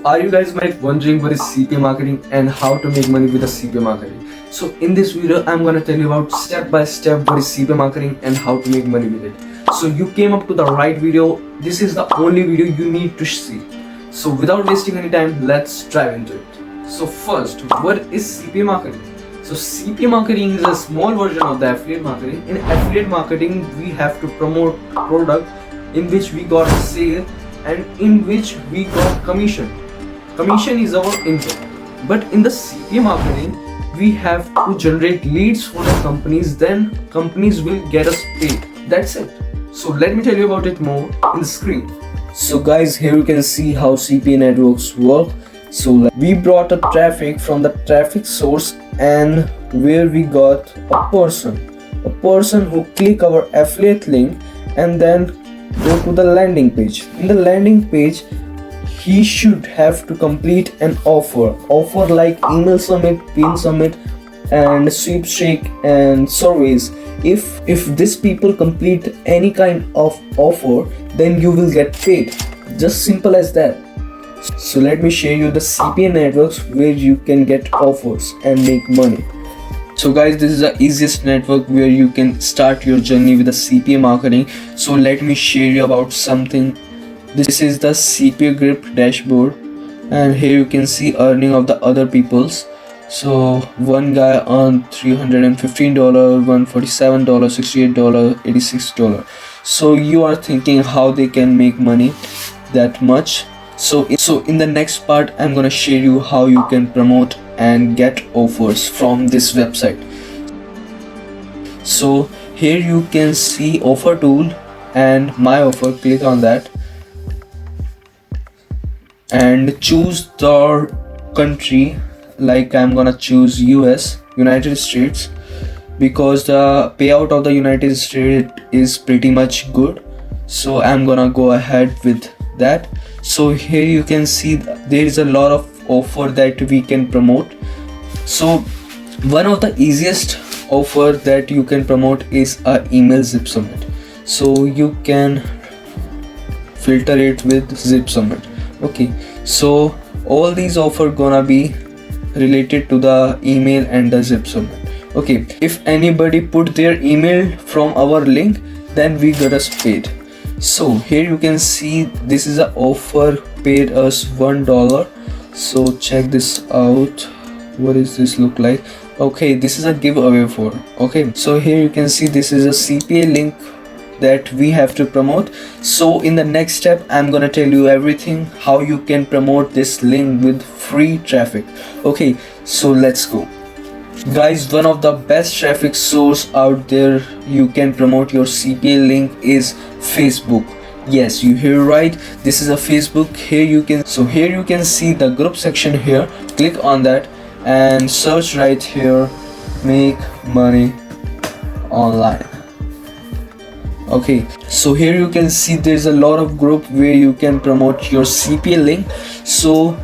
are you guys might wondering what is CPA marketing and how to make money with the CPA marketing? So in this video, I'm gonna tell you about step by step what is CPA marketing and how to make money with it. So you came up to the right video. This is the only video you need to see. So without wasting any time, let's dive into it. So first, what is CPA marketing? So CPA marketing is a small version of the affiliate marketing. In affiliate marketing, we have to promote product in which we got sale and in which we got commission. Commission is our income. But in the CPA marketing, we have to generate leads for the companies, then companies will get us paid. That's it. So let me tell you about it more in the screen. So guys, here you can see how CPA networks work. So we brought a traffic from the traffic source and where we got a person who click our affiliate link and then go to the landing page. In the landing page, he should have to complete an offer like email summit, pin summit and sweepstake and surveys. If these people complete any kind of offer, then you will get paid. Just simple as that. So let me share you the CPA networks where you can get offers and make money. So guys, this is the easiest network where you can start your journey with the CPA marketing. So let me share you about something. This is the CPA grip dashboard and here you can see earning of the other people's. So one guy earned $315, $147, $68, $86. So you are thinking how they can make money that much. So in the next part, I'm gonna share you how you can promote and get offers from this website. So here you can see offer tool and my offer. Click on that and choose the country. Like I'm gonna choose US, United States, because the payout of the United States is pretty much good. So I'm gonna go ahead with that. So here you can see there is a lot of offer that we can promote. So one of the easiest offer that you can promote is a email zip summit. So you can filter it with zip summit. Okay, so all these offer gonna be related to the email and the zip summit. Okay, if anybody put their email from our link, then we get us paid. So here you can see this is an offer, paid us $1. So check this out. What does this look like? Okay, this is a giveaway for. Okay, so here you can see this is a CPA link that we have to promote. So in the next step, I'm gonna tell you everything how you can promote this link with free traffic. Okay, so let's go. Guys, one of the best traffic source out there you can promote your CPA link is Facebook. Yes, you hear right, this is a Facebook. Here you can see the group section here. Click on that and search right here, make money online. Okay, so here you can see there's a lot of group where you can promote your CPA link. So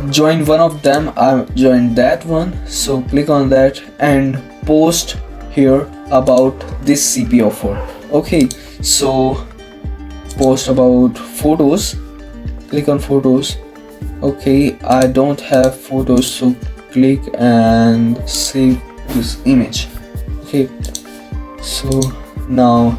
join one of them. I joined that one. So click on that and post here about this CPA offer. Okay, so post about photos. Click on photos. Okay, I don't have photos, so click and save this image. Okay, so now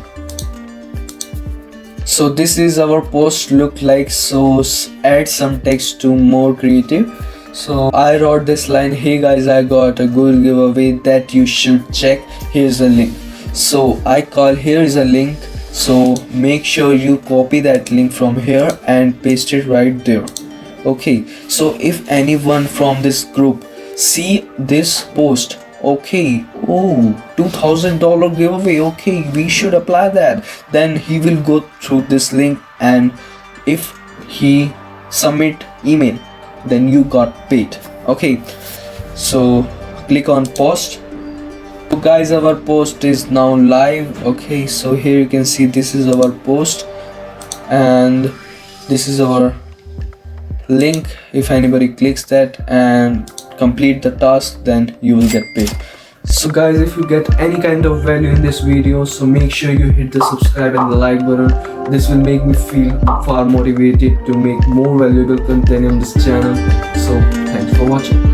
this is our post look like. So add some text to more creative. So I wrote this line, hey guys, I got a good giveaway that you should check. Here's a link. So I call here is a link. So make sure you copy that link from here and paste it right there. Okay, so if anyone from this group see this post, okay, oh, $2,000 giveaway, okay, we should apply that, then he will go through this link and if he submit email, then you got paid. Okay, so click on post. So guys, our post is now live. Okay, so here you can see this is our post and this is our link. If anybody clicks that and complete the task, then you will get paid. So guys, if you get any kind of value in this video, so make sure you hit the subscribe and the like button. This will make me feel far motivated to make more valuable content on this channel. So thanks for watching.